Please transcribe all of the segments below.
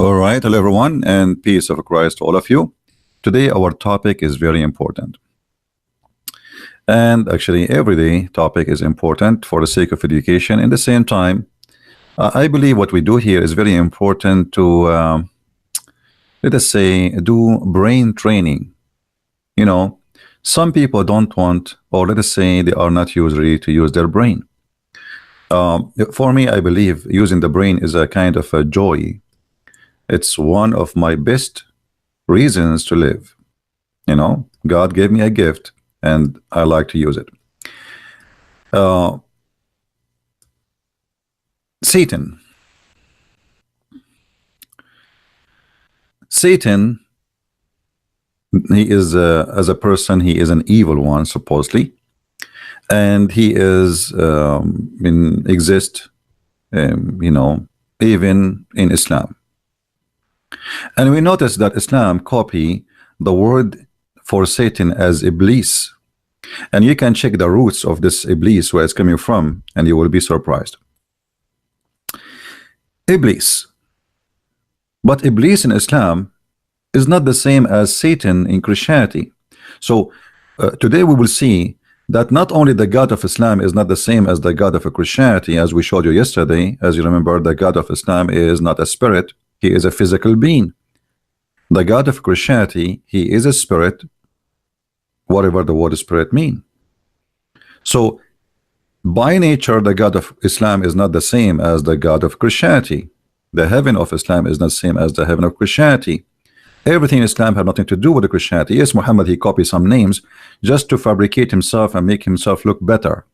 All right, hello everyone, and peace of Christ to all of you. Today, our topic is very important, and actually, everyday topic is important for the sake of education. In the same time, I believe what we do here is very important to, let us say, do brain training. You know, some people don't want, or let us say, they are not usually to use their brain. For me, I believe using the brain is a kind of a joy. It's one of my best reasons to live. God gave me a gift and I like to use it. Uh, Satan. Satan, he is, as a person, he is an evil one, supposedly. And he is, exist, even in Islam. And we notice that Islam copy the word for Satan as Iblis. And you can check the roots of this Iblis, where it's coming from, and you will be surprised. Iblis. But Iblis in Islam is not the same as Satan in Christianity. So today we will see that not only the God of Islam is not the same as the God of Christianity, as we showed you yesterday. As you remember, the God of Islam is not a spirit, he is a physical being. The God of Christianity, he is a spirit, whatever the word spirit mean. So by nature, the God of Islam is not the same as the God of Christianity. The heaven of Islam is not the same as the heaven of Christianity. Everything in Islam had nothing to do with the Christianity. Yes, Muhammad, he copied some names just to fabricate himself and make himself look better.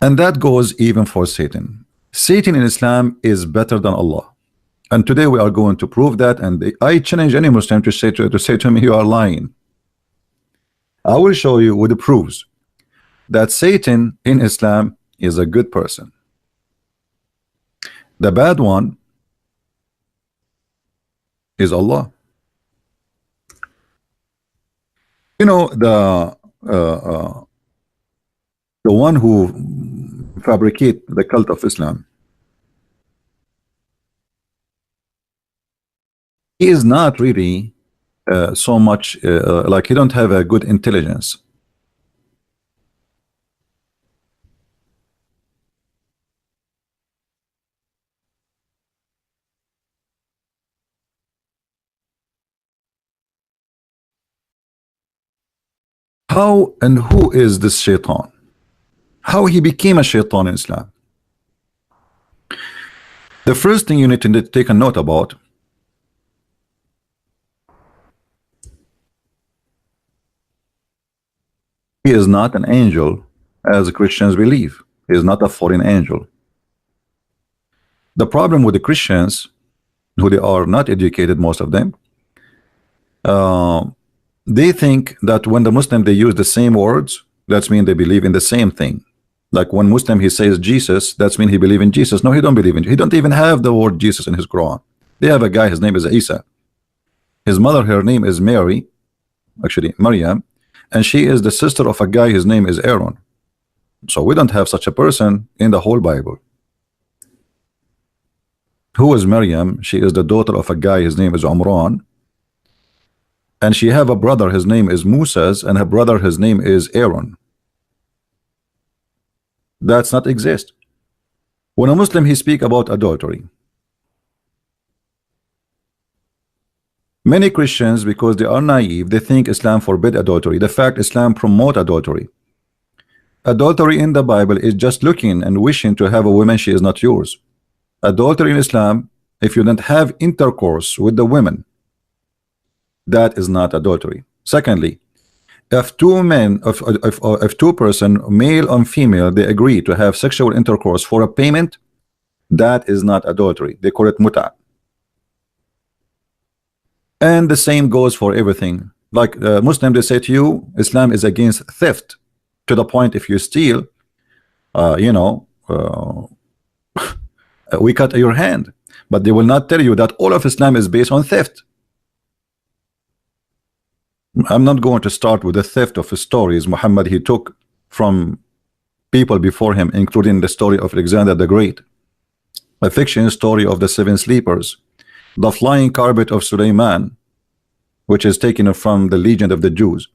And that goes even for Satan. Satan in Islam is better than Allah. And today we are going to prove that. And I challenge any Muslim to say to me, you are lying. I will show you with the proofs that Satan in Islam is a good person. The bad one is Allah. The one who fabricate the cult of Islam, he is not really so much like he don't have a good intelligence. How and who is this shaitan? How he became a shaitan in Islam? The first thing you need to take a note about, he is not an angel as Christians believe. He is not a fallen angel. The problem with the Christians, who they are not educated, most of them, they think that when the Muslim they use the same words, that's mean they believe in the same thing. Like when Muslim he says Jesus, that's mean he believe in Jesus. No, he don't believe in. He don't even have the word Jesus in his Quran. They have a guy, his name is Isa. His mother, her name is Mary, actually Maryam, and she is the sister of a guy, his name is Aaron. So we don't have such a person in the whole Bible. Who is Maryam? She is the daughter of a guy, his name is Umran. And she have a brother, his name is Moses, and her brother, his name is Aaron. That's not exist. When a Muslim he speak about adultery, many Christians, because they are naive, they think Islam forbid adultery. The fact Islam promote adultery. Adultery in the Bible is just looking and wishing to have a woman she is not yours. Adultery in Islam, if you don't have intercourse with the women, that is not adultery. Secondly, if two men, if two person, male and female, they agree to have sexual intercourse for a payment, that is not adultery. They call it muta. And the same goes for everything. Like Muslim, they say to you, Islam is against theft, to the point if you steal, we cut your hand. But they will not tell you that all of Islam is based on theft. I'm not going to start with the theft of his stories Muhammad he took from people before him, including the story of Alexander the Great. a fiction story of the seven sleepers, the flying carpet of Suleiman, which is taken from the legend of the Jews.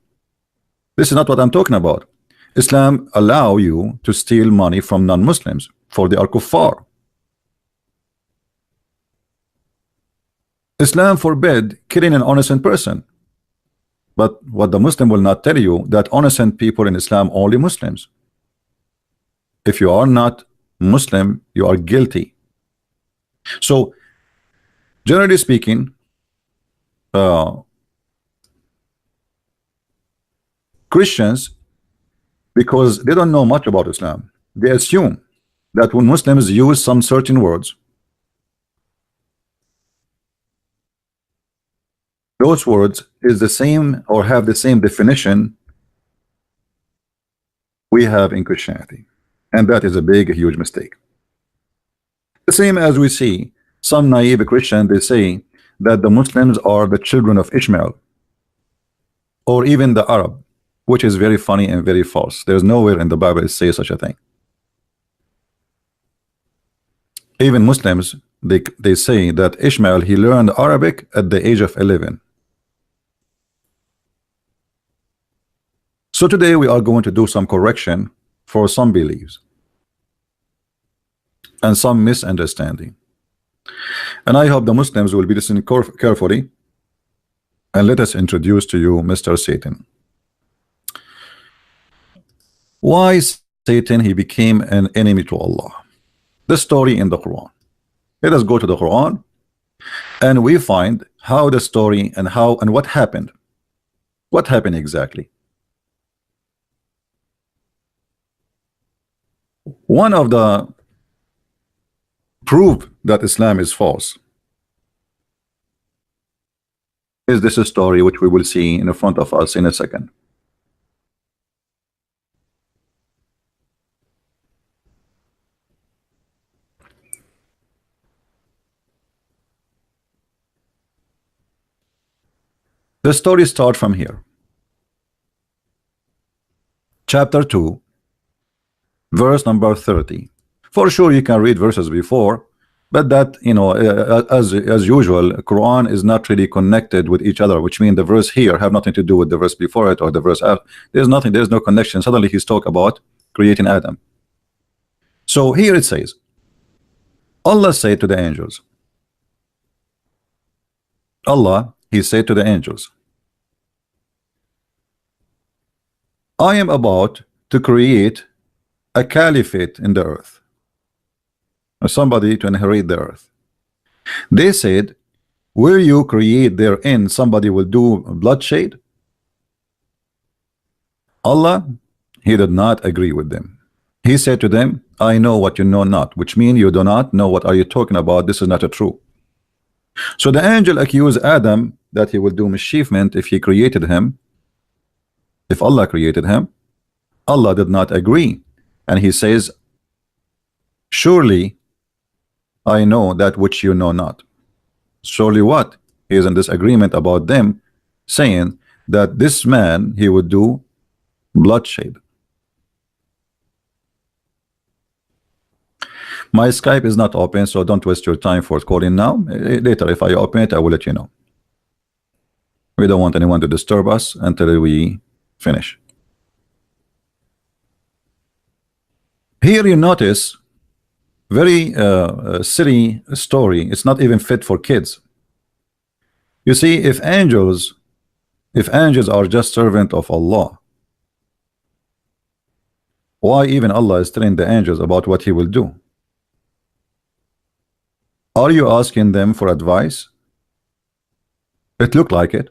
This is not what I'm talking about. Islam allow you to steal money from non-Muslims, for they are kuffar. Islam forbid killing an innocent person. But what the Muslim will not tell you, that innocent people in Islam only Muslims. If you are not Muslim, you are guilty. So generally speaking, Christians, because they don't know much about Islam, they assume that when Muslims use some certain words, those words is the same or have the same definition we have in Christianity, and that is a big, huge mistake. The same as we see some naive Christian, they say that the Muslims are the children of Ishmael, or even the Arab, which is very funny and very false. There's nowhere in the Bible it says such a thing. Even Muslims, they say that Ishmael, he learned Arabic at the age of 11. So today we are going to do some correction for some beliefs and some misunderstanding. And I hope the Muslims will be listening carefully. And let us introduce to you Mr. Satan. Why Satan he became an enemy to Allah? The story in the Quran. Let us go to the Quran and we find how the story and how and what happened. What happened exactly? One of the proof that Islam is false is this story which we will see in front of us in a second. The story starts from here. Chapter 2, verse number 30. For sure you can read verses before, but that, you know, as usual, Quran is not really connected with each other, which means the verse here have nothing to do with the verse before it or the verse after. There's nothing, there's no connection. Suddenly he's talking about creating Adam. So here it says, Allah said to the angels, Allah, he said to the angels, I am about to create a caliphate in the earth, or somebody to inherit the earth. They said, will you create therein somebody will do bloodshed? Allah, he did not agree with them. He said to them, I know what you know not, which means you do not know what are you talking about. This is not a true. So the angel accused Adam that he will do mischievement if he created him, if Allah created him. Allah did not agree, and he says, surely I know that which you know not. Surely what? He is in disagreement about them, saying that this man he would do bloodshed. My Skype is not open, so don't waste your time for calling now. Later, if I open it, I will let you know. We don't want anyone to disturb us until we finish. Here you notice very silly story. It's not even fit for kids. You see, if angels are just servant of Allah, why even Allah is telling the angels about what he will do? Are you asking them for advice? It looked like it.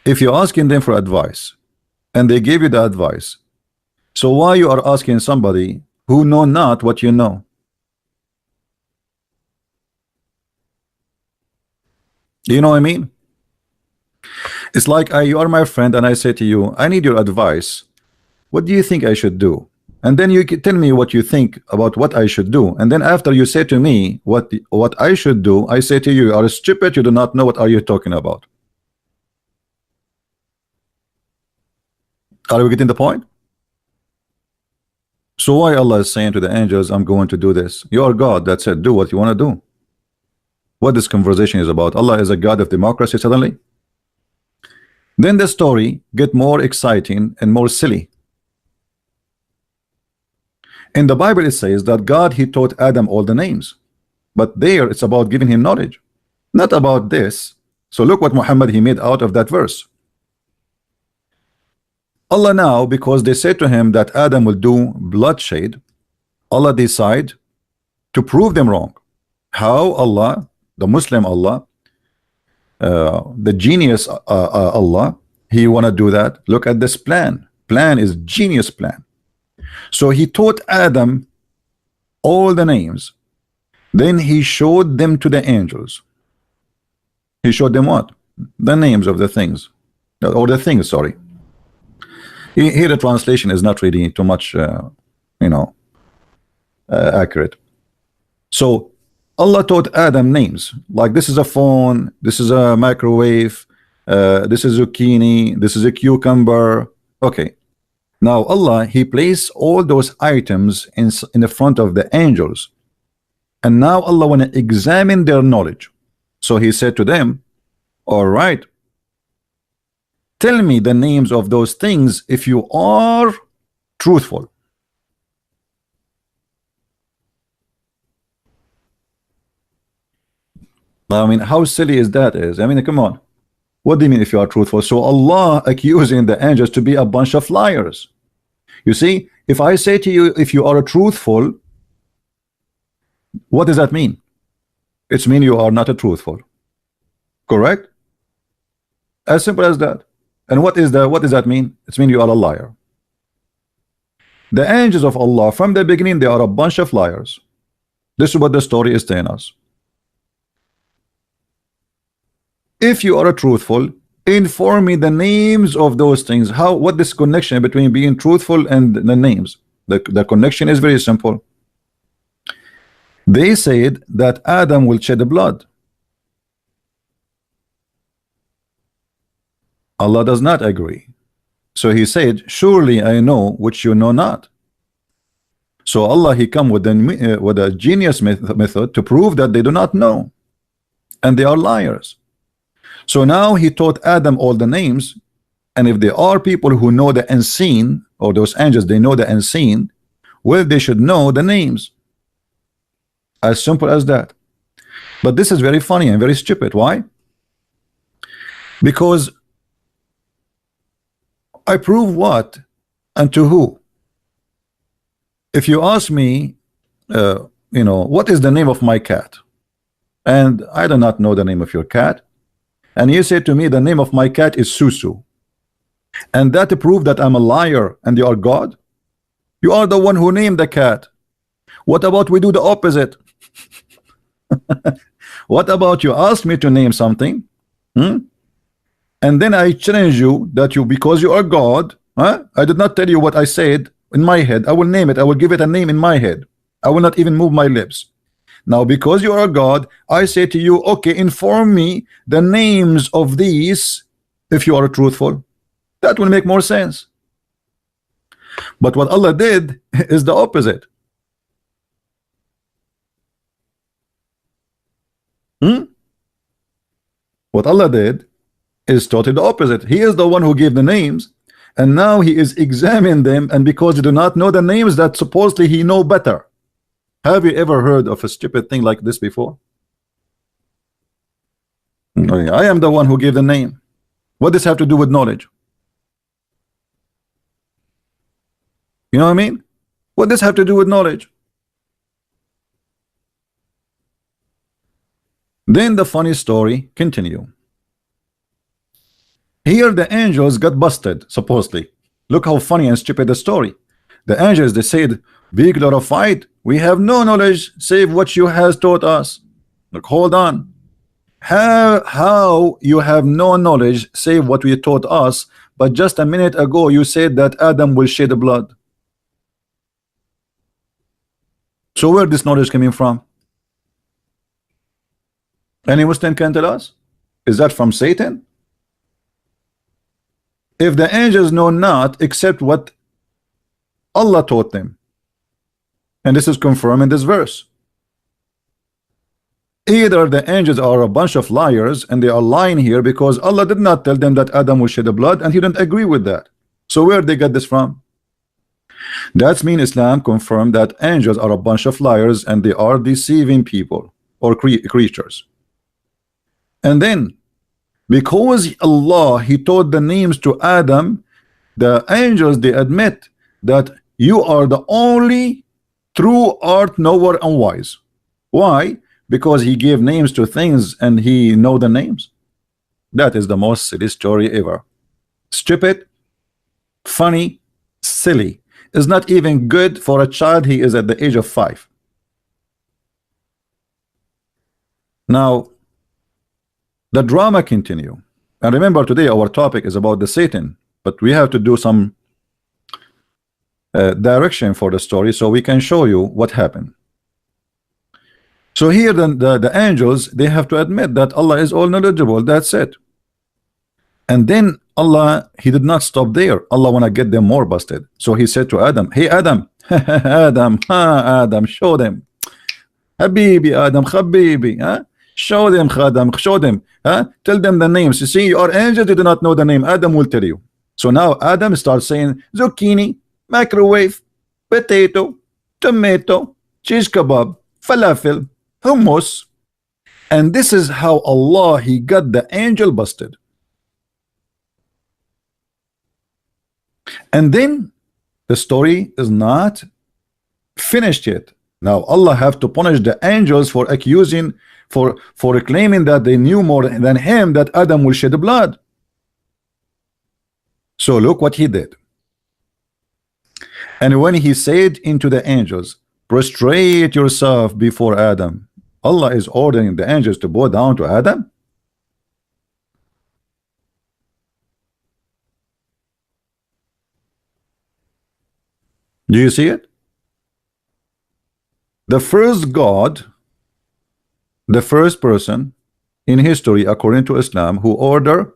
If you're asking them for advice and they give you the advice, so why you are asking somebody who know not what you know? You know what I mean? It's like you are my friend and I say to you, I need your advice. What do you think I should do? And then you tell me what you think about what I should do. And then after you say to me what I should do, I say to you, you are stupid, you do not know what are you talking about. Are we getting the point? So why Allah is saying to the angels, I'm going to do this? You are God, that's it, do what you want to do. What this conversation is about. Allah is a God of democracy suddenly. Then the story get more exciting and more silly. In the Bible it says that God, he taught Adam all the names, but there it's about giving him knowledge, not about this. So look what Muhammad he made out of that verse. Allah now, because they said to him that Adam will do bloodshed, Allah decide to prove them wrong. How? Allah, the Muslim Allah, the genius Allah, he want to do that. Look at this plan. Plan is genius plan. So he taught Adam all the names. Then he showed them to the angels. He showed them what? The names of the things, or the things, sorry. Here the translation is not really too much accurate. So Allah taught Adam names, like this is a phone, this is a microwave, this is zucchini, this is a cucumber. Okay, now Allah, he placed all those items in the front of the angels, and now Allah want to examine their knowledge. So he said to them, all right, tell me the names of those things if you are truthful. I mean, how silly is that? I mean, come on. What do you mean if you are truthful? So Allah accusing the angels to be a bunch of liars. You see, if I say to you, if you are truthful, what does that mean? It's mean you are not a truthful. Correct? As simple as that. And what does that mean? It's mean you are a liar. The angels of Allah from the beginning, they are a bunch of liars. This is what the story is telling us. If you are a truthful, inform me the names of those things. What this connection between being truthful and the names? The connection is very simple. They said that Adam will shed blood. Allah does not agree. So he said, surely I know which you know not. So Allah, he come with a genius method to prove that they do not know, and they are liars. So now he taught Adam all the names, and if there are people who know the unseen, or those angels, they know the unseen, well, they should know the names. As simple as that. But this is very funny and very stupid. Why? Because I prove what and to who? If you ask me, what is the name of my cat, and I do not know the name of your cat, and you say to me the name of my cat is Susu, and that prove that I'm a liar and you are God? You are the one who named the cat. What about we do the opposite? What about you ask me to name something, and then I challenge you that because you are God, I did not tell you what I said in my head. I will name it. I will give it a name in my head. I will not even move my lips. Now because you are God, I say to you, okay, inform me the names of these if you are truthful. That will make more sense. But what Allah did is the opposite. What Allah did is totally the opposite. He is the one who gave the names, and now he is examining them, and because you do not know the names that supposedly he know better. Have you ever heard of a stupid thing like this before? I am the one who gave the name. What does this have to do with knowledge? You know what I mean? What does this have to do with knowledge? Then the funny story continue. Here the angels got busted, supposedly. Look how funny and stupid the story. The angels, they said, be glorified, we have no knowledge save what you has taught us. Look, hold on. How you have no knowledge save what we taught us, but just a minute ago you said that Adam will shed blood. So where this knowledge coming from? Any Muslim can tell us? Is that from Satan? If the angels know not except what Allah taught them, And this is confirmed in this verse. Either the angels are a bunch of liars and they are lying here because Allah did not tell them that Adam will shed the blood, and he didn't agree with that. So where did they get this from? That's mean Islam confirmed that angels are a bunch of liars and they are deceiving people or creatures. And then because Allah, he taught the names to Adam, the angels, they admit that you are the only true art knower and wise. Why? Because he gave names to things and he know the names. That is the most silly story ever. Stupid, funny, silly. Is not even good for a child. He is at the age of 5. Now the drama continue. And remember, today our topic is about the Satan, but we have to do some direction for the story so we can show you what happened. So here the angels, they have to admit that Allah is all knowledgeable. That's it. And then Allah, he did not stop there. Allah wanna get them more busted. So he said to Adam, hey Adam, Adam, show them. Habibi Adam, Habibi, huh? Show them, Khadam, show them, huh? Tell them the names. You see, your angels, they do not know the name. Adam will tell you. So now Adam starts saying zucchini, microwave, potato, tomato, cheese kebab, falafel, hummus. And this is how Allah, he got the angel busted. And then the story is not finished yet. Now Allah have to punish the angels for accusing, for claiming that they knew more than him, that Adam will shed blood. So look what he did. And when he said into the angels, prostrate yourself before Adam, Allah is ordering the angels to bow down to Adam. Do you see it? The first God, the first person in history according to Islam who order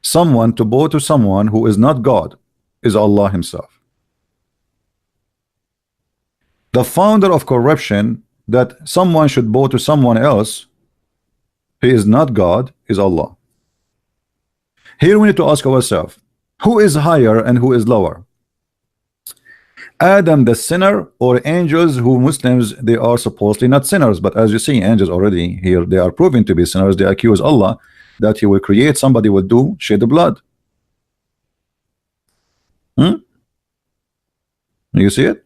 someone to bow to someone who is not God is Allah himself. The founder of corruption, that someone should bow to someone else, he is not God, is Allah. Here we need to ask ourselves, who is higher and who is lower? Adam the sinner, or angels who Muslims, they are supposedly not sinners, but as you see, angels already here, they are proven to be sinners. They accuse Allah that he will create somebody will do shed the blood. You see it?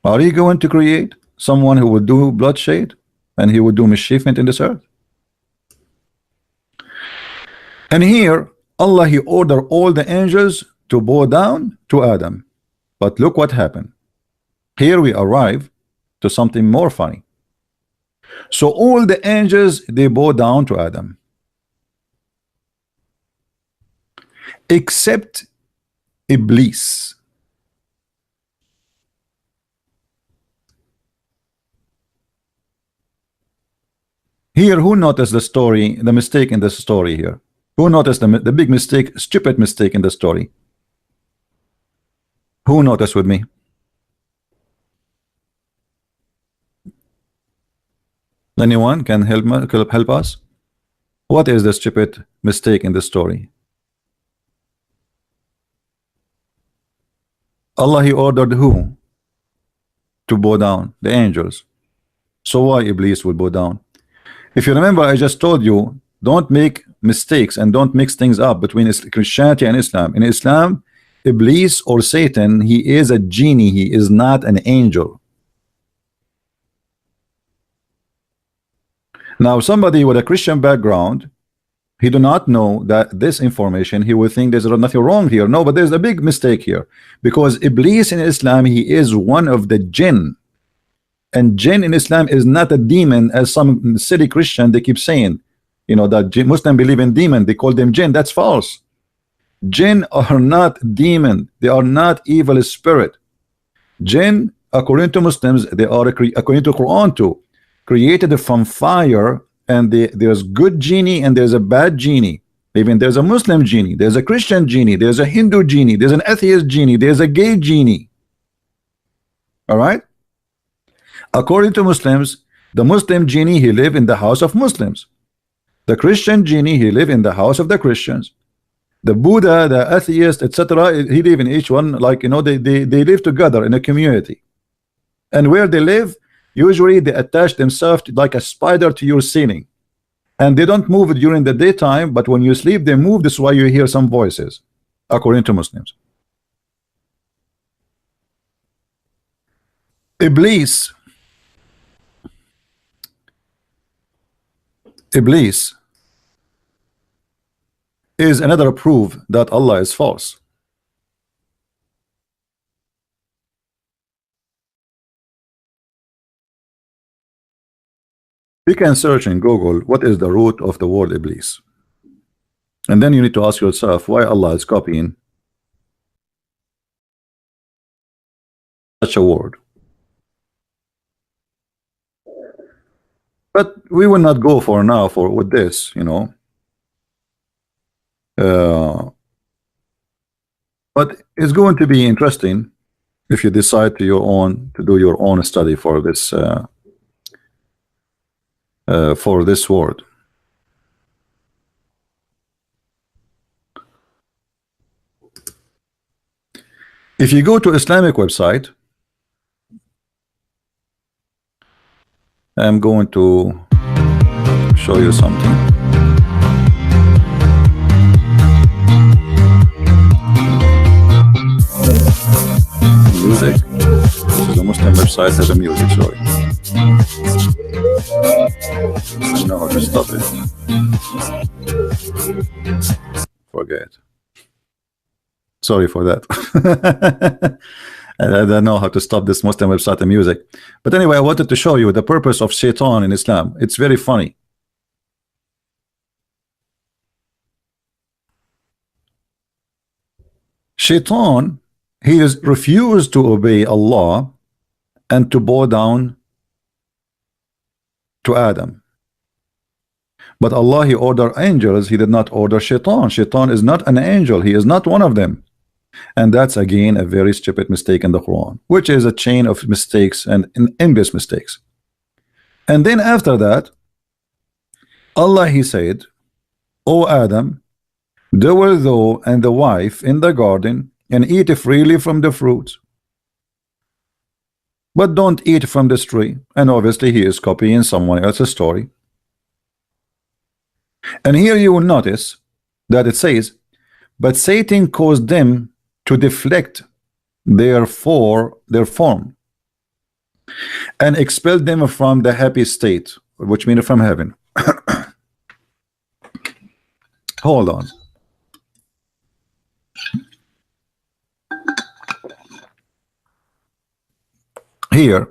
Are you going to create someone who will do bloodshed and he will do mischievement in this earth? And here Allah, he ordered all the angels to bow down to Adam. But look what happened. Here we arrive to something more funny. So all the angels, they bow down to Adam, except Iblis. Here, who noticed the story, the mistake in this story here? Who noticed the big mistake, stupid mistake in the story? Who noticed with me? Anyone can help us? What is the stupid mistake in the story? Allah, he ordered who to bow down? The angels. So why Iblis will bow down? If you remember, I just told you, don't make mistakes and don't mix things up between Christianity and Islam. In Islam, Iblis or Satan, he is a genie, he is not an angel. Now somebody with a Christian background, he do not know that this information, he will think there's nothing wrong here. No, but there's a big mistake here, because Iblis in Islam, he is one of the jinn, and jinn in Islam is not a demon as some silly Christian they keep saying, you know, that Muslim believe in demon, they call them jinn. That's false. Jinn are not demon, they are not evil spirit. Jinn, according to Muslims, they are according to Quran too, created from fire, and there's good genie and there's a bad genie. Even there's a Muslim genie, there's a Christian genie, there's a Hindu genie, there's an atheist genie, there's a gay genie. All right. According to Muslims, the Muslim genie, he live in the house of Muslims. The Christian genie, he live in the house of the Christians. The Buddha, the atheist, etc., he live in each one, like, you know, they live together in a community. And where they live, usually they attach themselves to, like a spider to your ceiling. And they don't move during the daytime, but when you sleep, they move. That's why you hear some voices, according to Muslims. Iblis, Iblis is another proof that Allah is false. You can search in Google what is the root of the word Iblis, and then you need to ask yourself why Allah is copying such a word. But we will not go for now for with this, you know. But it's going to be interesting if you decide to do your own study for this word. If you go to Islamic website, I'm going to show you something. Music. So the Muslim website has a music, sorry. I don't know how to stop it. Forget. Sorry for that. I don't know how to stop this Muslim website and music. But anyway, I wanted to show you the purpose of shaitan in Islam. It's very funny. Shaitan, he is refused to obey Allah and to bow down to Adam. But Allah, he ordered angels. He did not order shaitan. Shaitan is not an angel. He is not one of them. And that's again a very stupid mistake in the Quran, which is a chain of mistakes and endless mistakes. And then after that, Allah, he said, O Adam, dwell thou and the wife in the garden and eat freely from the fruit, but don't eat from this tree. And obviously he is copying someone else's story. And here you will notice that it says, but Satan caused them to deflect their form and expelled them from the happy state, which means from heaven. Hold on. Here,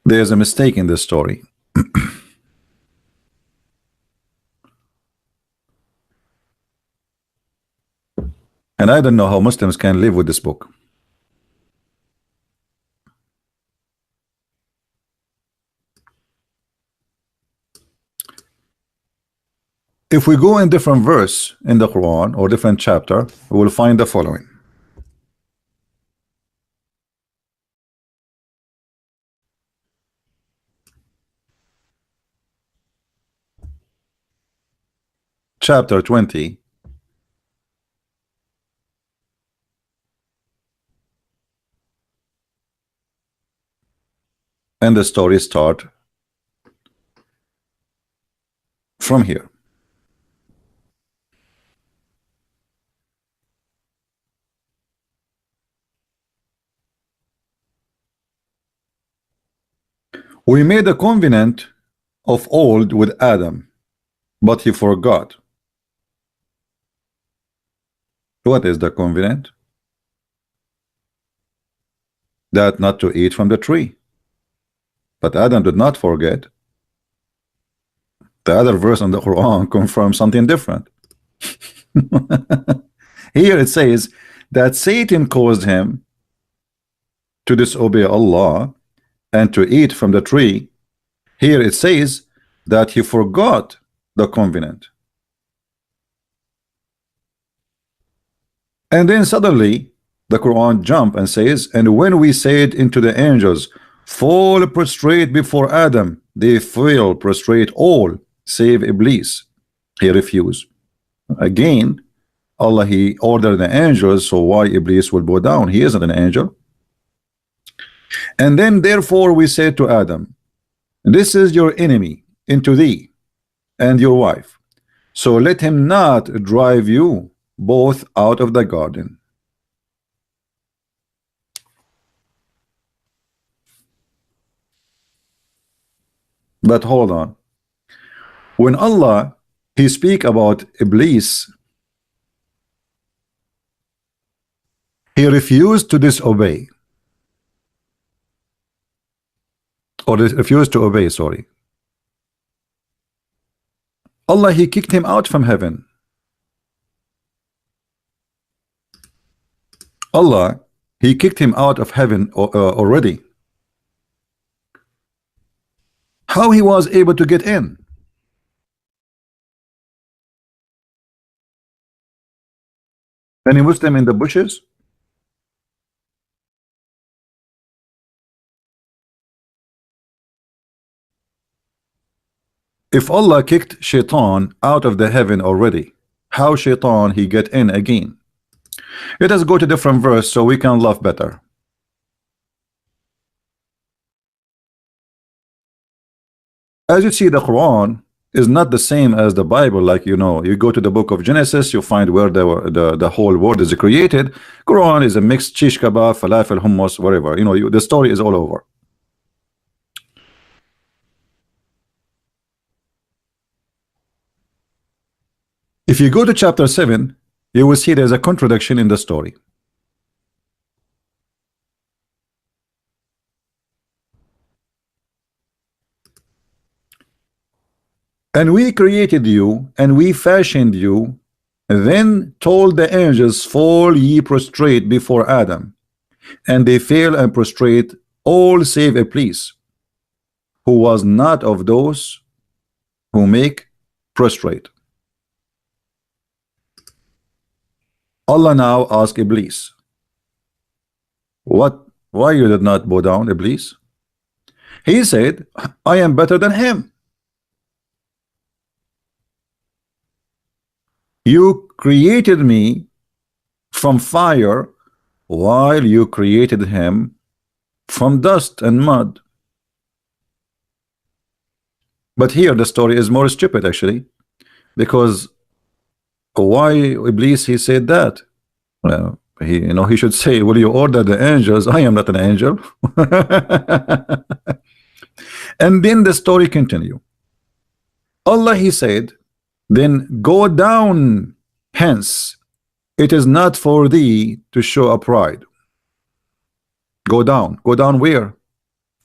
there's a mistake in this story. And I don't know how Muslims can live with this book. If we go in different verse in the Quran or different chapter, we will find the following. Chapter 20. And the story start from here. We made a covenant of old with Adam, but he forgot. What is the covenant? That not to eat from the tree. But Adam did not forget. The other verse in the Quran confirms something different. Here it says that Satan caused him to disobey Allah and to eat from the tree. Here it says that he forgot the covenant. And then suddenly the Quran jump and says, and when we said into the angels, fall prostrate before Adam, they fell prostrate all, save Iblis. He refused. Again, Allah, he ordered the angels, so why Iblis will bow down? He isn't an angel. And then therefore we said to Adam, this is your enemy into thee and your wife, so let him not drive you both out of the garden. But hold on. When Allah, he speak about Iblis, he refused to disobey, or refused to obey, sorry. Allah, he kicked him out from heaven. Allah, he kicked him out of heaven already. How he was able to get in? Any Muslim in the bushes? If Allah kicked Shaitan out of the heaven already, how Shaitan he get in again? Let us go to different verse so we can laugh better. As you see, the Quran is not the same as the Bible. Like, you know, you go to the book of Genesis, you find where the whole world is created. Quran is a mixed shish kebab, falafel, hummus, whatever. You know, the story is all over. If you go to chapter 7, you will see there's a contradiction in the story. And we created you, and we fashioned you, then told the angels, fall ye prostrate before Adam. And they fell and prostrate, all save Iblis, who was not of those who make prostrate. Allah now asked Iblis, why you did not bow down, Iblis? He said, I am better than him. You created me from fire while you created him from dust and mud. But here the story is more stupid actually, because why Iblis he said that? Well, he should say, will you order the angels? I am not an angel. And then the story continue. Allah he said, then go down hence, it is not for thee to show a pride. Go down where?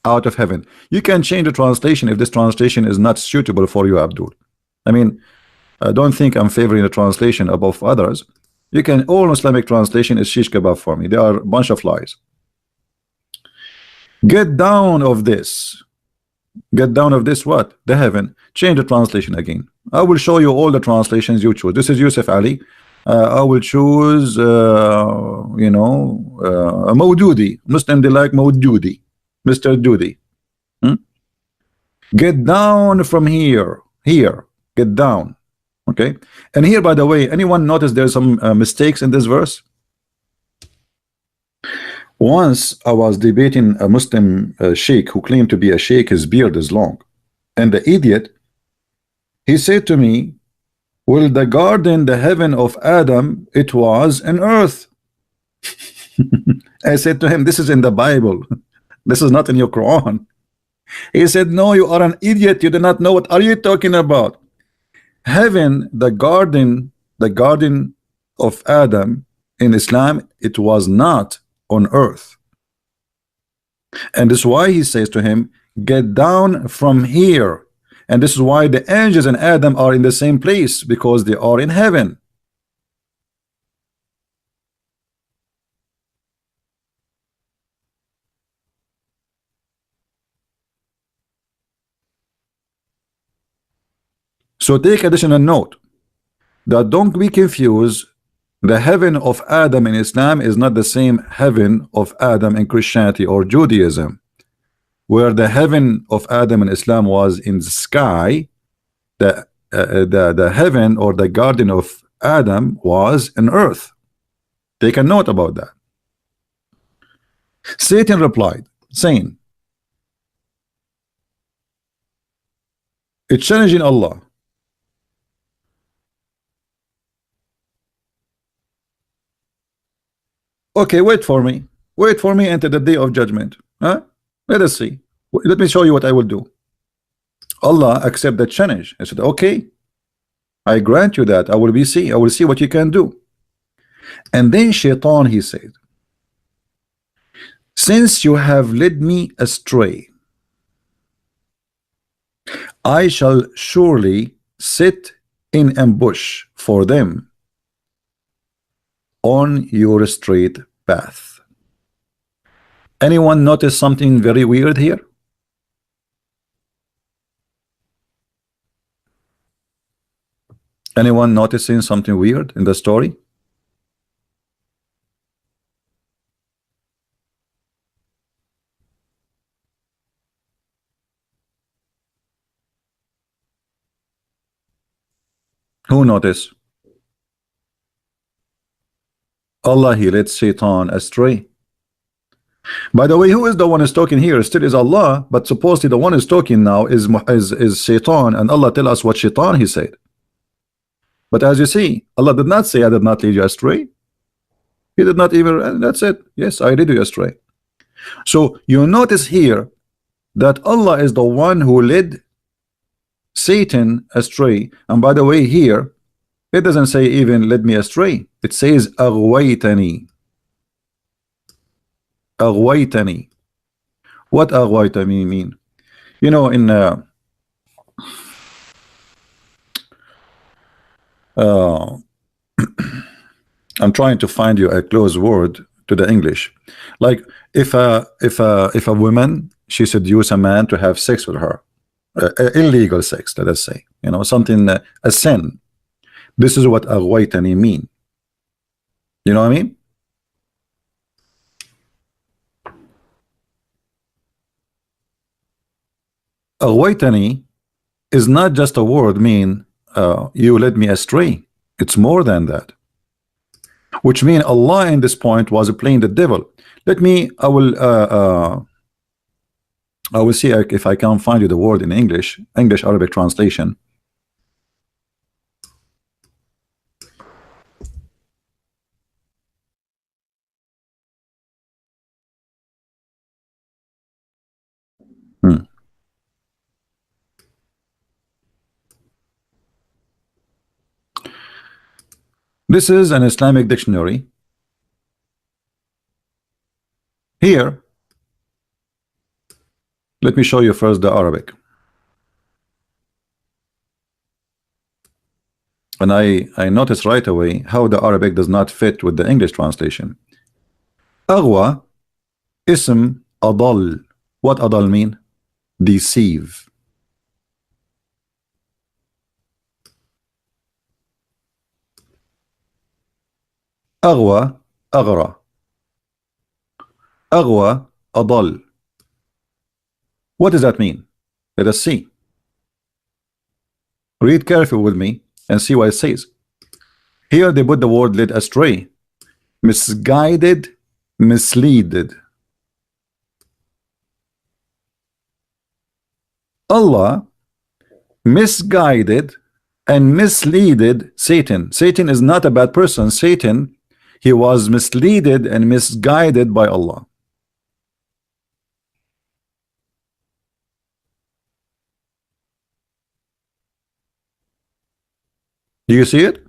Out of heaven. You can change the translation if this translation is not suitable for you, Abdul. I mean, I don't think I'm favoring the translation above others. You can, all Islamic translation is shish kebab for me. They are a bunch of lies. Get down of this. Get down of this what? The heaven. Change the translation again. I will show you all the translations you choose. This is Yusuf Ali. I will choose Maududi. Muslim they like Maududi. Mr. Doody. Get down from here. Get down. Okay. And here, by the way, anyone notice there's some mistakes in this verse? Once I was debating a Muslim sheikh who claimed to be a sheikh, his beard is long, and the idiot, he said to me, well, the garden, the heaven of Adam, it was an earth. I said to him, this is in the Bible. This is not in your Quran. He said, no, you are an idiot. You do not know what are you talking about. Heaven, the garden of Adam in Islam, it was not on earth. And this is why he says to him, get down from here. And this is why the angels and Adam are in the same place, because they are in heaven. So take additional note that don't be confused The heaven of Adam in Islam is not the same heaven of Adam in Christianity or Judaism. Where the heaven of Adam in Islam was in the sky, the heaven or the garden of Adam was in earth. Take a note about that. Satan replied, saying, it's challenging Allah. Okay, wait for me. Wait for me until the day of judgment. Huh? Let us see. Let me show you what I will do. Allah accept the challenge. I said, okay, I grant you that. I will see what you can do. And then Shaitan, he said, since you have led me astray, I shall surely sit in ambush for them on your straight path. Anyone notice something very weird here? Anyone noticing something weird in the story? Who noticed? Allah, he led Satan astray. By the way, who is the one who's talking here? Still is Allah, but supposedly the one who's talking now is Satan, and Allah tell us what Shaitan he said. But as you see, Allah did not say, I did not lead you astray. He did not even, that's it. Yes, I led you astray. So you notice here that Allah is the one who led Satan astray. And by the way, here it doesn't say even led me astray. It says aghwaytani. Aghwaytani. What aghwaytani mean? You know, in I'm trying to find you a close word to the English. Like if a woman, she seduce a man to have sex with her, illegal sex, let us say, you know, something a sin. This is what aghwaytani mean. You know what I mean? Aghwaytani is not just a word mean you led me astray. It's more than that. Which means Allah in this point was playing the devil. Let me, I will see if I can find you the word in English Arabic translation. This is an Islamic dictionary. Here, let me show you first the Arabic. And I noticed right away how the Arabic does not fit with the English translation. Aghwa, ism adal. What adal mean? Deceive. أغوى أغرى. أغوى أضل. What does that mean? Let us see. Read carefully with me and see what it says. Here they put the word led astray, misguided, misleaded. Allah misguided and misleaded Satan. Satan is not a bad person. Satan, he was misleaded and misguided by Allah. Do you see it?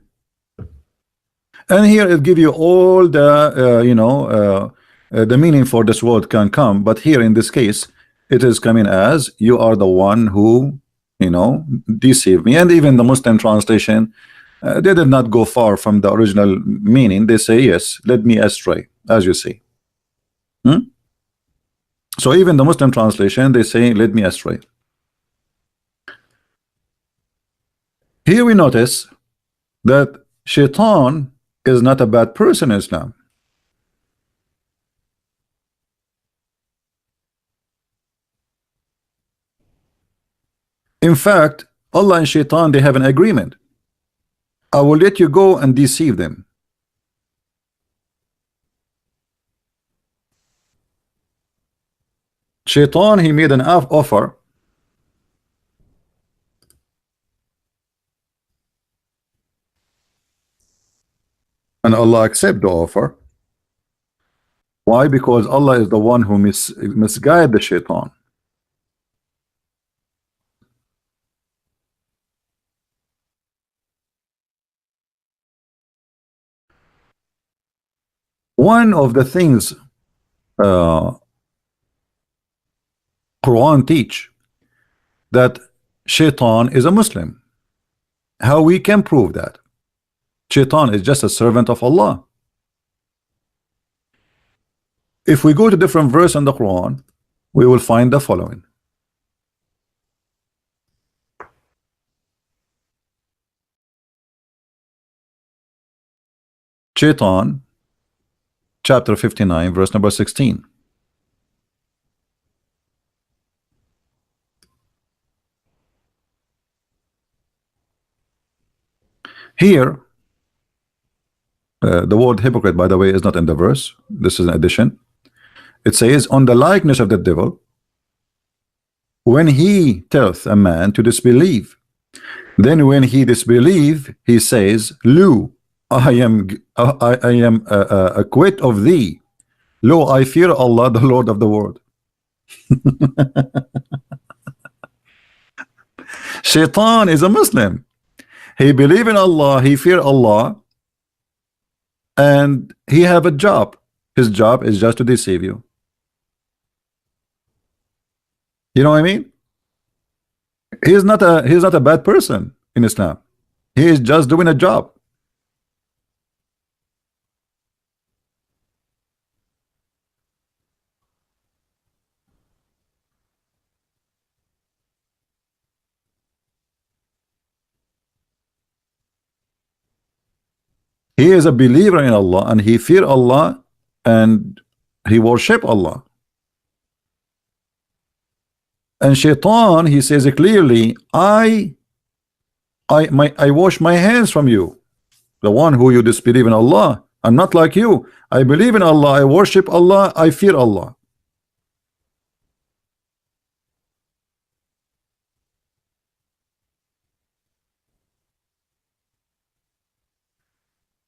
And here it give you all the the meaning for this word can come, but here in this case it is coming as you are the one who deceive me. And even the Muslim translation, they did not go far from the original meaning. They say, yes, led me astray, as you see. So even the Muslim translation, they say, led me astray. Here we notice that Shaitan is not a bad person in Islam. In fact, Allah and Shaitan, they have an agreement. I will let you go and deceive them. Shaitan, he made an offer, and Allah accept the offer. Why? Because Allah is the one who misguide the Shaitan. One of the things Quran teach that Shaitan is a Muslim. How we can prove that? Shaitan is just a servant of Allah. If we go to different verse in the Quran, we will find the following. Shaitan, chapter 59, verse number 16. Here, the word hypocrite, by the way, is not in the verse. This is an addition. It says, on the likeness of the devil, when he telleth a man to disbelieve, then when he disbelieve, he says, Lo, I am acquit of thee. Lo, I fear Allah, the Lord of the world. Shaitan is a Muslim. He believe in Allah, he fear Allah, and he have a job. His job is just to deceive you. You know what I mean? He's not a bad person in Islam. He is just doing a job. He is a believer in Allah, and he fear Allah, and he worship Allah. And Shaitan, he says clearly, I wash my hands from you, the one who you disbelieve in Allah. I'm not like you. I believe in Allah, I worship Allah, I fear Allah.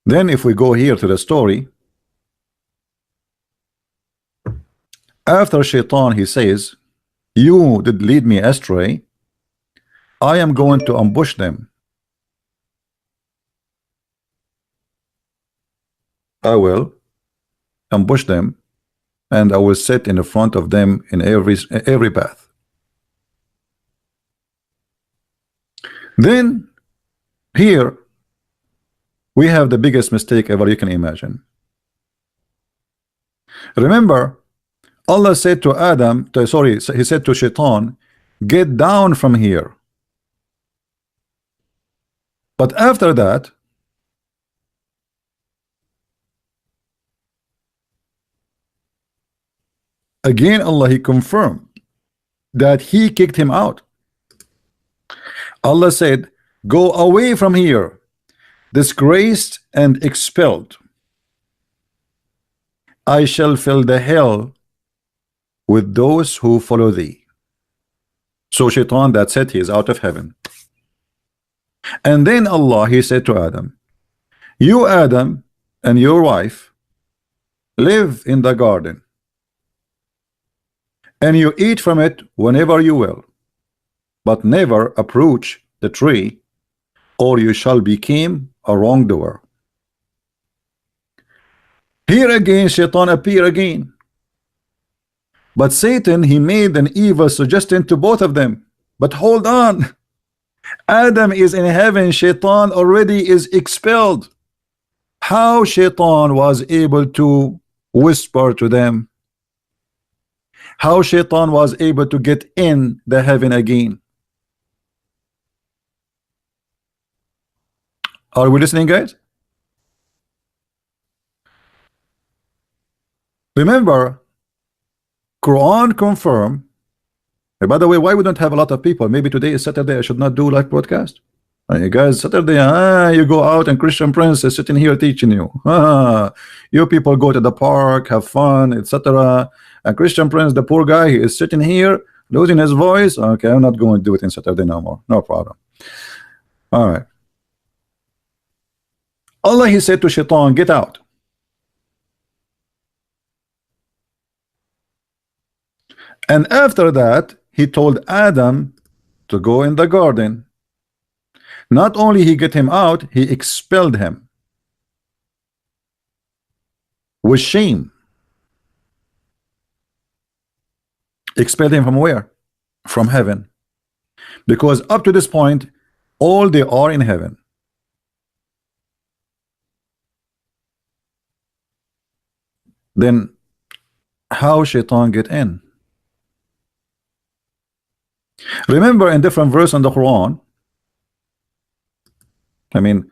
Then if we go here to the story, after Shaitan, he says, you did lead me astray, I am going to ambush them. I will ambush them, and I will sit in the front of them in every path. Then here we have the biggest mistake ever you can imagine. Remember, Allah said to Adam, he said to Shaitan, get down from here. But after that, again Allah, he confirmed that he kicked him out. Allah said, go away from here, disgraced and expelled. I shall fill the hell with those who follow thee. So Shaitan, that's it, he is out of heaven. And then Allah, he said to Adam, you Adam and your wife live in the garden, and you eat from it whenever you will, but never approach the tree, or you shall become a wrongdoer. Here again Shaitan appear again. But Satan, he made an evil suggestion to both of them. But hold on, Adam is in heaven, Shaitan already is expelled. How Shaitan was able to whisper to them? How Shaitan was able to get in the heaven again? Are we listening, guys? Remember, Quran confirm. By the way, why we don't have a lot of people? Maybe today is Saturday. I should not do live broadcast. You guys, Saturday, you go out and Christian Prince is sitting here teaching you. You people go to the park, have fun, etc. And Christian Prince, the poor guy, he is sitting here losing his voice. Okay, I'm not going to do it in Saturday no more. No problem. All right. Allah, he said to Shaitan, get out. And after that, he told Adam to go in the garden. Not only he get him out, he expelled him with shame. Expelled him from where? From heaven. Because up to this point, all they are in heaven. Then how Shaitan get in? Remember in different verse in the Quran, I mean,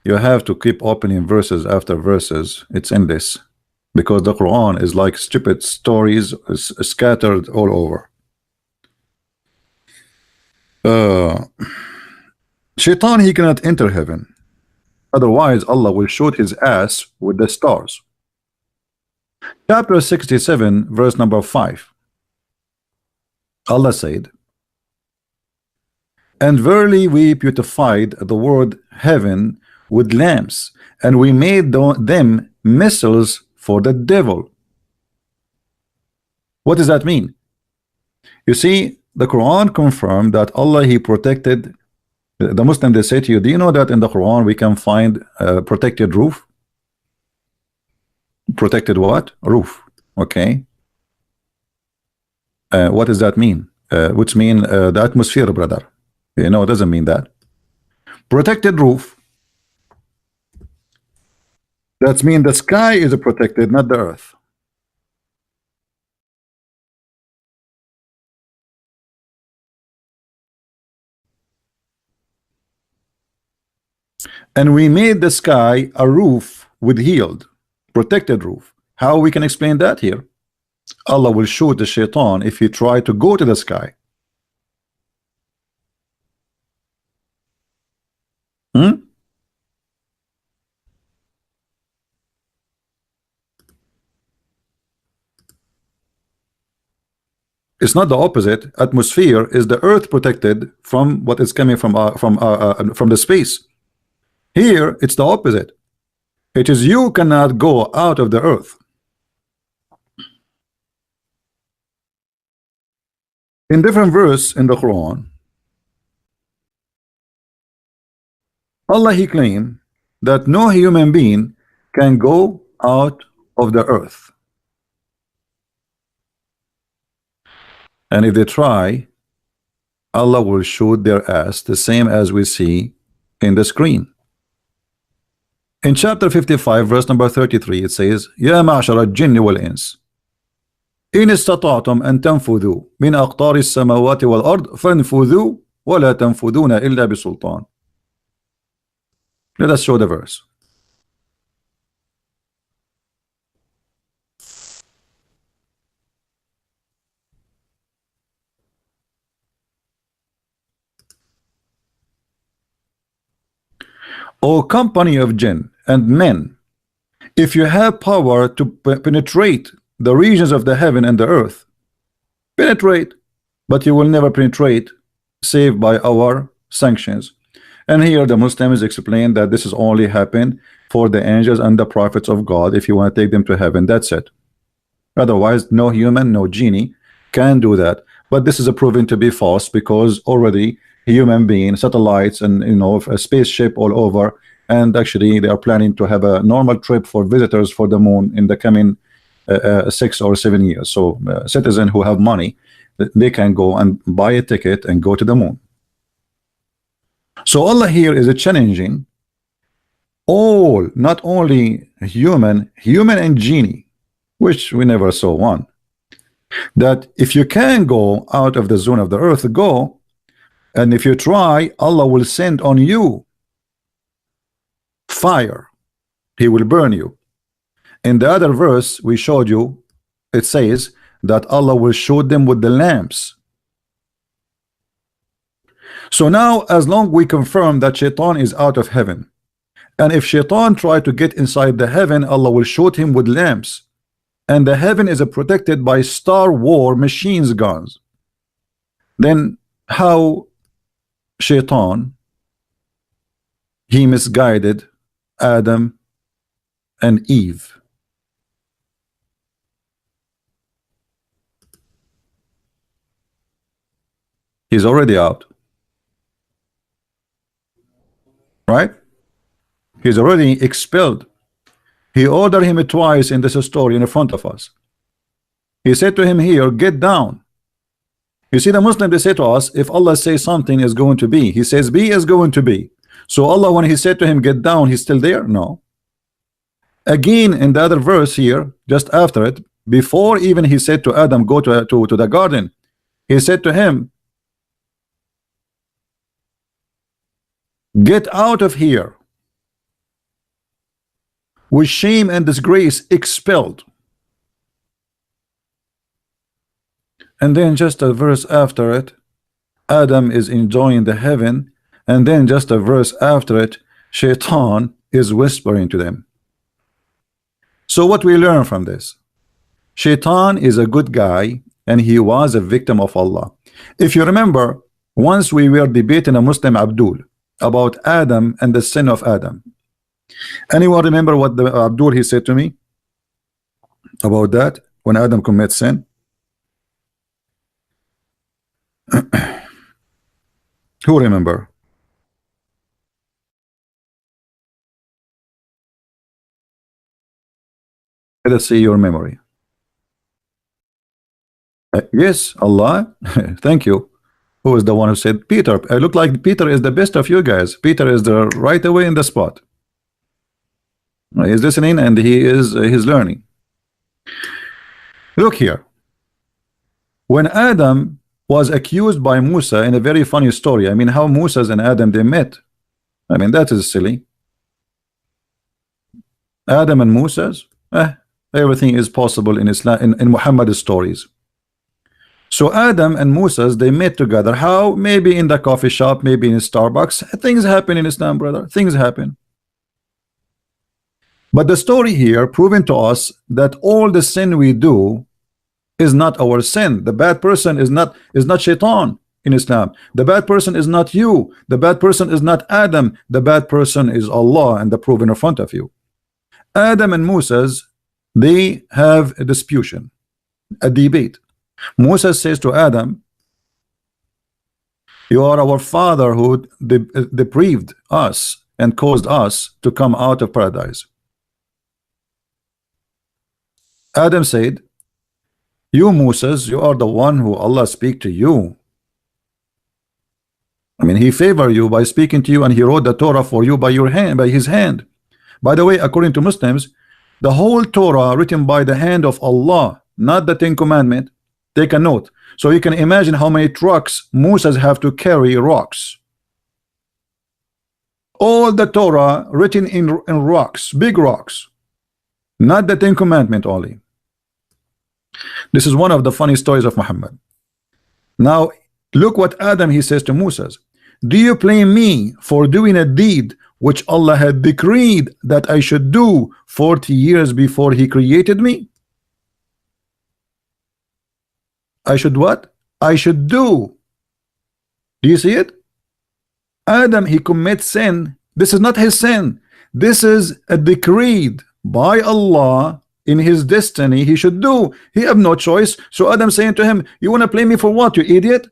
you have to keep opening verses after verses. It's endless because the Quran is like stupid stories scattered all over. Shaitan, he cannot enter heaven. Otherwise, Allah will shoot his ass with the stars. Chapter 67, verse number 5. Allah said, and verily we beautified the word heaven with lamps, and we made them missiles for the devil. What does that mean? You see, the Quran confirmed that Allah, he protected the Muslim. They say to you, do you know that in the Quran we can find a protected roof? Protected what? Roof. Okay. What does that mean? Which mean the atmosphere, brother. You know, it doesn't mean that. Protected roof. That means the sky is protected, not the earth. And we made the sky a roof with healed, protected roof. How we can explain that here? Allah will shoot the shaitan if he try to go to the sky. It's not the opposite. Atmosphere is the earth protected from what is coming from the space. Here it's the opposite. It is you cannot go out of the earth. In different verse in the Quran, Allah, he claimed that no human being can go out of the earth. And if they try, Allah will shoot their ass, the same as we see in the screen. In chapter 55, verse number 33, it says, يا معشر الجن والإنس إن استطعتم أن تنفذوا من أقطار السماوات والأرض فانفذوا ولا تنفذون إلا بسلطان. Let us show the verse. O company of jinn and men, if you have power to penetrate the regions of the heaven and the earth, penetrate, but you will never penetrate save by our sanctions. And here the Muslims explain that this is only happened for the angels and the prophets of God. If you want to take them to heaven, that's it. Otherwise, no human, no genie can do that. But this is proven to be false, because already human being, satellites, and a spaceship all over, and actually they are planning to have a normal trip for visitors for the moon in the coming 6 or 7 years. So citizens who have money, they can go and buy a ticket and go to the moon. So Allah here is challenging all, not only human and genie, which we never saw one, that if you can go out of the zone of the earth, go. And if you try, Allah will send on you fire. He will burn you. In the other verse we showed you, it says that Allah will shoot them with the lamps. So now, as long we confirm that Shaitan is out of heaven, and if Shaitan try to get inside the heaven, Allah will shoot him with lamps, and the heaven is protected by Star War machines guns, then how Shaitan he misguided Adam and Eve? He's already out, right? He's already expelled. He ordered him twice in this story in front of us. He said to him here, get down. You see, the Muslim, they say to us, if Allah says something is going to be, he says be is going to be. So Allah, when he said to him get down, he's still there? No. Again in the other verse here, just after it, before even he said to Adam go to the garden, he said to him, get out of here, with shame and disgrace, expelled. And then just a verse after it, Adam is enjoying the heaven, and then just a verse after it, Shaitan is whispering to them. So what we learn from this? Shaitan is a good guy, and he was a victim of Allah. If you remember, once we were debating a Muslim Abdul about Adam and the sin of Adam. Anyone remember what the Abdul he said to me about that when Adam commits sin? Who remember? Let us see your memory. Yes, Allah. Thank you. Who is the one who said Peter? I look like Peter is the best of you guys. Peter is the right away in the spot. He's listening and he's learning. Look here. When Adam was accused by Musa in a very funny story, I mean, how Musa and Adam they met. I mean, that is silly. Adam and Musa's, everything is possible in Islam, in Muhammad's stories. So Adam and Musa's they met together. How? Maybe in the coffee shop, maybe in Starbucks. Things happen in Islam, brother. Things happen. But the story here proving to us that all the sin we do is not our sin. The bad person is not Shaitan in Islam. The bad person is not you. The bad person is not Adam. The bad person is Allah, and the proof in front of you. Adam and Musa's they have a disputation, a debate. Musa says to Adam, you are our father who deprived us and caused us to come out of paradise. Adam said, you Moses, you are the one who Allah speak to you. I mean, he favored you by speaking to you, and he wrote the Torah for you by your hand, by his hand. By the way, according to Muslims, the whole Torah written by the hand of Allah, not the Ten Commandments. Take a note. So you can imagine how many trucks Moses have to carry rocks. All the Torah written in rocks, big rocks, not the Ten Commandments only. This is one of the funny stories of Muhammad. Now look what Adam he says to Moses. Do you blame me for doing a deed which Allah had decreed that I should do 40 years before he created me? I should what? I should do. Do you see it? Adam he commits sin. This is not his sin. This is a decreed by Allah in his destiny he should do. He have no choice. So Adam saying to him, you want to blame me for what, you idiot?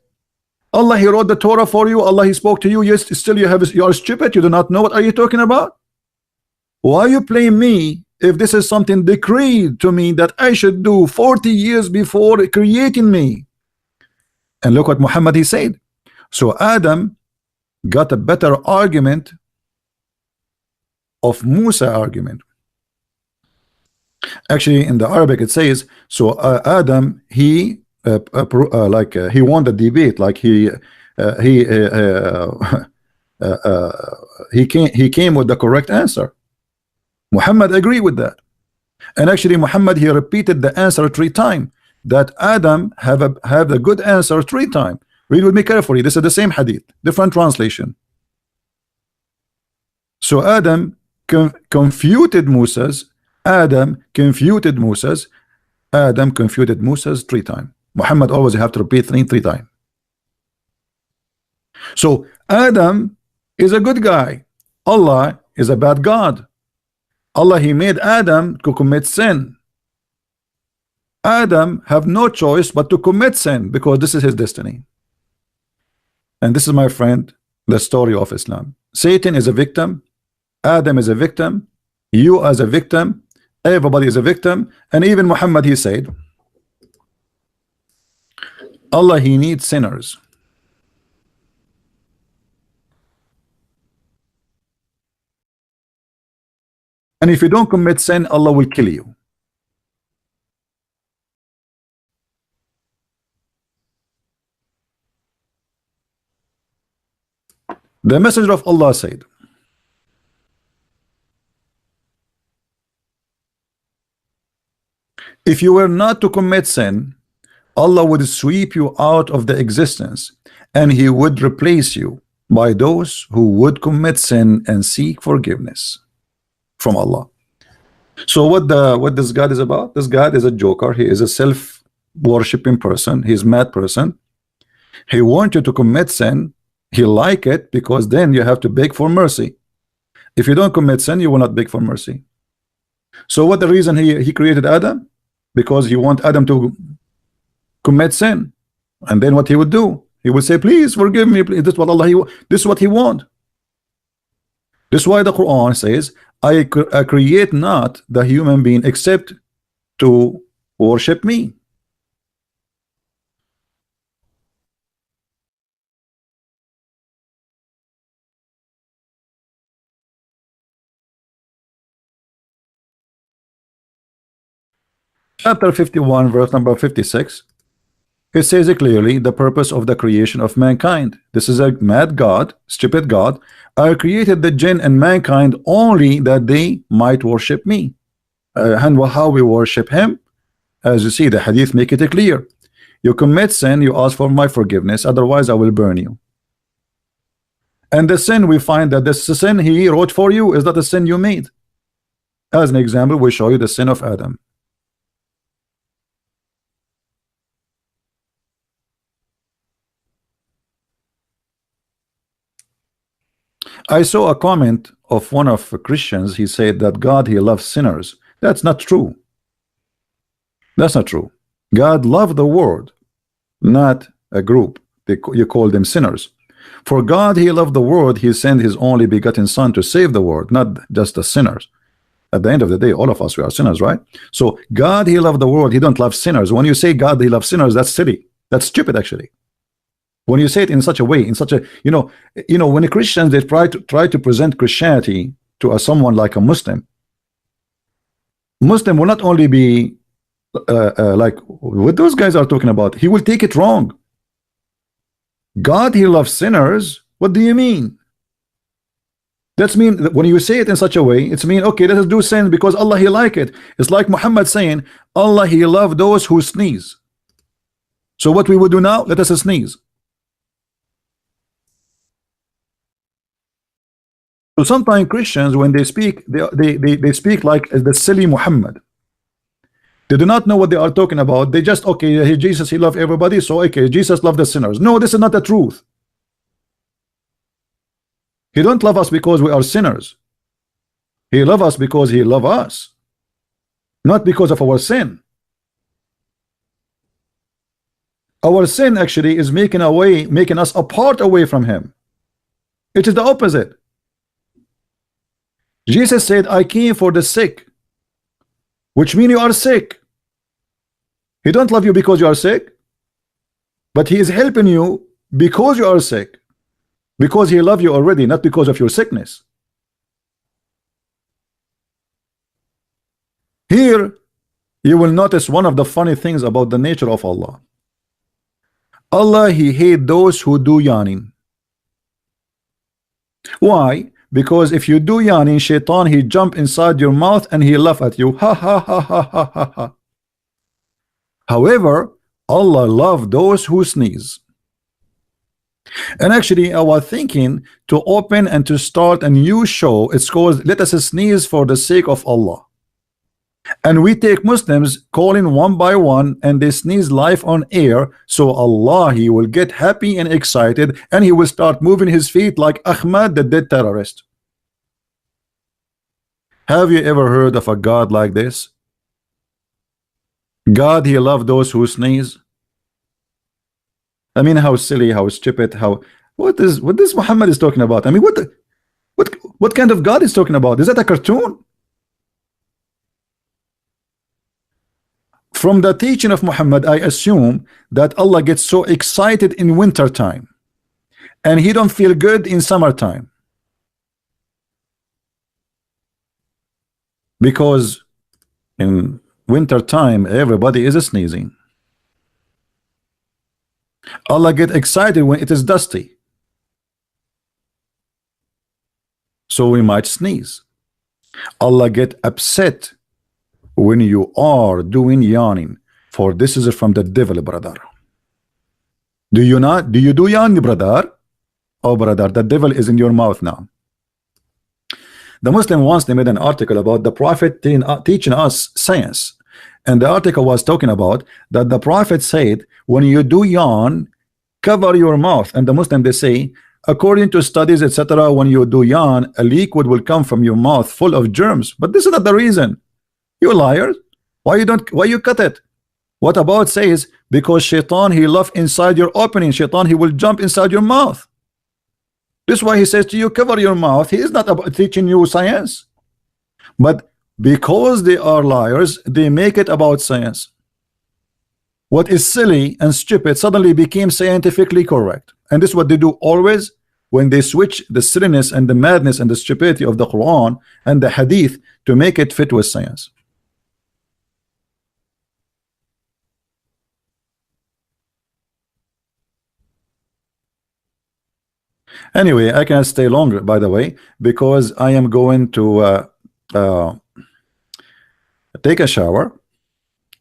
Allah he wrote the Torah for you. Allah he spoke to you. Yes, still you are stupid. You do not know what are you talking about? Why you blame me if this is something decreed to me that I should do 40 years before creating me? And look what Muhammad he said. So Adam got a better argument of Musa argument. Actually in the Arabic it says, so Adam he he won the debate, like he came with the correct answer. Muhammad agreed with that. And actually Muhammad, he repeated the answer 3 times, that Adam have the good answer 3 times. Read with me carefully. This is the same hadith, different translation. So Adam confuted Moses. Adam confuted Moses. Adam confuted Moses 3 times. Muhammad always have to repeat three times. So Adam is a good guy. Allah is a bad God. Allah, he made Adam to commit sin. Adam have no choice but to commit sin because this is his destiny. And this is, my friend, the story of Islam. Satan is a victim. Adam is a victim. You as a victim. Everybody is a victim. And even Muhammad, he said, Allah, he needs sinners. And if you don't commit sin, Allah will kill you. The messenger of Allah said, if you were not to commit sin, Allah would sweep you out of the existence, and he would replace you by those who would commit sin and seek forgiveness from Allah. So what this God is about? This God is a joker. He is a self-worshipping person. He's a mad person. He wants you to commit sin. He like it because then you have to beg for mercy. If you don't commit sin, you will not beg for mercy. So what the reason he created Adam? Because he want Adam to commit sin. And then what he would do? He would say, please forgive me. Please. This is what Allah, this is what he want. This is why the Quran says, I create not the human being except to worship me. Chapter 51, verse number 56. It says it clearly, the purpose of the creation of mankind. This is a mad God, stupid God. I created the jinn and mankind only that they might worship me. And how we worship him? As you see, the hadith make it clear. You commit sin, you ask for my forgiveness, otherwise I will burn you. And the sin, we find that this sin he wrote for you is not the sin you made. As an example, we show you the sin of Adam. I saw a comment of one of the Christians. He said that God, he loves sinners. That's not true. That's not true. God loved the world, not a group. You call them sinners. For God, he loved the world. He sent his only begotten son to save the world, not just the sinners. At the end of the day, all of us, we are sinners, right? So God, he loved the world. He don't love sinners. When you say God, he loves sinners, that's silly. That's stupid, actually. When you say it in such a way, in such a, you know, when the Christians, they try to present Christianity to someone like a Muslim will not only be like what those guys are talking about. He will take it wrong. God, he loves sinners. What do you mean? That's mean that when you say it in such a way, it's mean, okay, let us do sin because Allah, he like it. It's like Muhammad saying, Allah, he love those who sneeze. So what we would do now, let us sneeze. So sometimes Christians, when they speak, they speak like the silly Muhammad. They do not know what they are talking about. They just, okay, Jesus, he loved everybody, so okay, Jesus loved the sinners. No, this is not the truth. He don't love us because we are sinners. He loves us because he loves us, not because of our sin. Our sin actually is making us apart away from him. It is the opposite. Jesus said, I came for the sick, which means you are sick. He don't love you because you are sick, but he is helping you because you are sick, because he loves you already, not because of your sickness. Here you will notice one of the funny things about the nature of Allah. Allah, he hates those who do yawning. Why? Because if you do yawning, shaitan, he jump inside your mouth and he laugh at you. Ha ha ha ha ha ha ha. However, Allah love those who sneeze. And actually, I was thinking to open and to start a new show. It's called Let Us Sneeze for the Sake of Allah. And we take Muslims calling one by one and they sneeze live on air. So Allah, he will get happy and excited and he will start moving his feet like Ahmad, the dead terrorist. Have you ever heard of a God like this? God, he loves those who sneeze. I mean, how silly, how stupid, how what this Muhammad is talking about? I mean, what kind of God is talking about? Is that a cartoon? From the teaching of Muhammad, I assume that Allah gets so excited in winter time and he don't feel good in summertime, because in winter time everybody is sneezing. Allah get excited when it is dusty, so we might sneeze. Allah get upset when you are doing yawning, for this is from the devil, brother. Do you not? Do you do yawn, brother? Oh, brother, the devil is in your mouth now. The Muslim once, they made an article about the Prophet teaching us science, and the article was talking about that the Prophet said, when you do yawn, cover your mouth. And the Muslim, they say, according to studies, etc., when you do yawn, a liquid will come from your mouth full of germs. But this is not the reason. You liars. Why you cut it? What about says, because shaitan, he love inside your opening. Shaitan, he will jump inside your mouth. This is why he says to you, cover your mouth. He is not about teaching you science. But because they are liars, they make it about science. What is silly and stupid suddenly became scientifically correct. And this is what they do always when they switch the silliness and the madness and the stupidity of the Quran and the Hadith to make it fit with science. Anyway, I can't stay longer, by the way, because I am going to take a shower,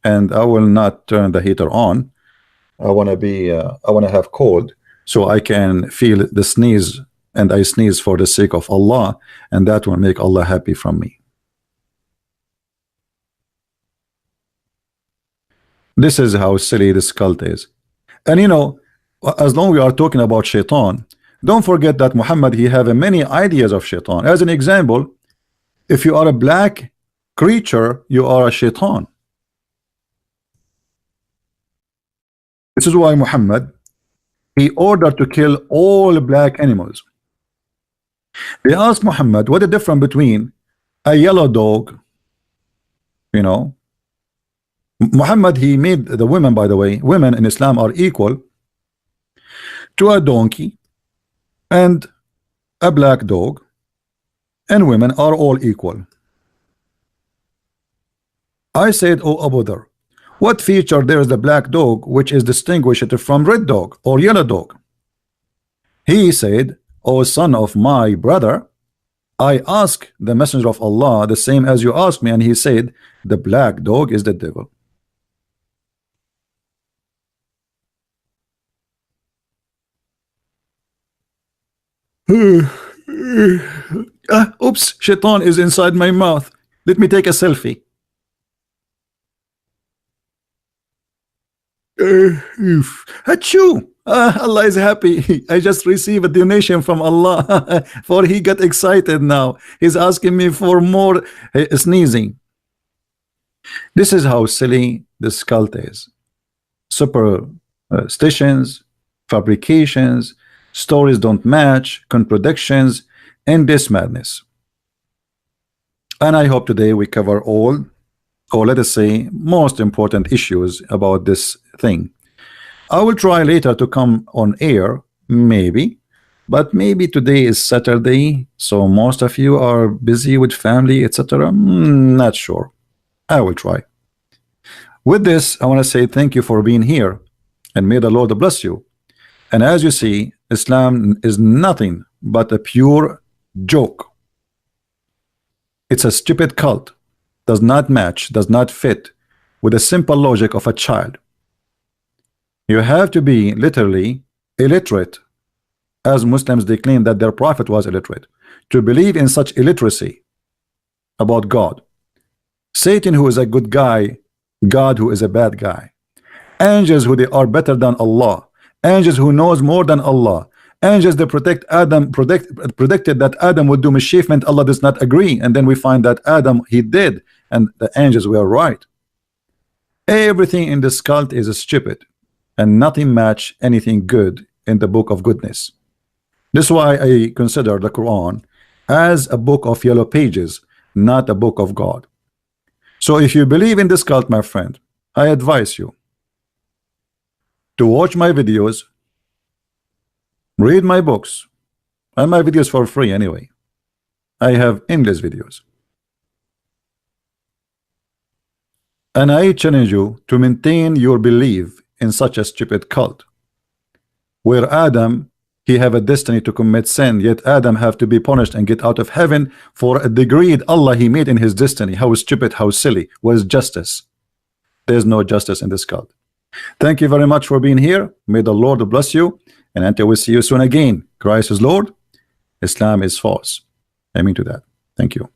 and I will not turn the heater on. I want to have cold so I can feel the sneeze, and I sneeze for the sake of Allah, and that will make Allah happy from me. This is how silly this cult is. And you know, as long as we are talking about shaitan, don't forget that Muhammad, he have many ideas of shaitan. As an example, if you are a black creature, you are a shaitan. This is why Muhammad, he ordered to kill all black animals. They asked Muhammad, what is the difference between a yellow dog, you know? Muhammad, he made the women, by the way, women in Islam are equal to a donkey and a black dog, and women are all equal. I said, oh Abu Dhar, what feature there is the black dog which is distinguished from red dog or yellow dog? He said, oh son of my brother, I ask the messenger of Allah the same as you asked me, and he said, the black dog is the devil. Oops, shaitan is inside my mouth. Let me take a selfie. Achoo! Allah is happy. I just received a donation from Allah for he got excited now. He's asking me for more sneezing. This is how silly this cult is. Superstitions, fabrications, stories don't match, contradictions, and this madness. And I hope today we cover all, or let us say most important issues about this thing. I will try later to come on air, maybe, but maybe today is Saturday, so most of you are busy with family, etc. Not sure. I will try. With this, I want to say thank you for being here, and may the Lord bless you. And as you see, Islam is nothing but a pure joke. It's a stupid cult. Does not match, does not fit with the simple logic of a child. You have to be literally illiterate, as Muslims they claim that their prophet was illiterate, to believe in such illiteracy about God. Satan, who is a good guy, God, who is a bad guy. Angels, who they are better than Allah. Angels who knows more than Allah. Angels that protect Adam, predicted that Adam would do mischievement. Allah does not agree, and then we find that Adam, he did, and the angels were right. Everything in this cult is stupid, and nothing match anything good in the book of goodness. This is why I consider the Quran as a book of yellow pages, not a book of God. So if you believe in this cult, my friend, I advise you to watch my videos, read my books, and my videos for free anyway. I have endless videos. And I challenge you to maintain your belief in such a stupid cult, where Adam, he have a destiny to commit sin, yet Adam have to be punished and get out of heaven for a degree Allah he made in his destiny. How stupid, how silly. Where is justice? There's no justice in this cult. Thank you very much for being here. May the Lord bless you, and until we see you soon again, Christ is Lord, Islam is false. Amen to that. Thank you.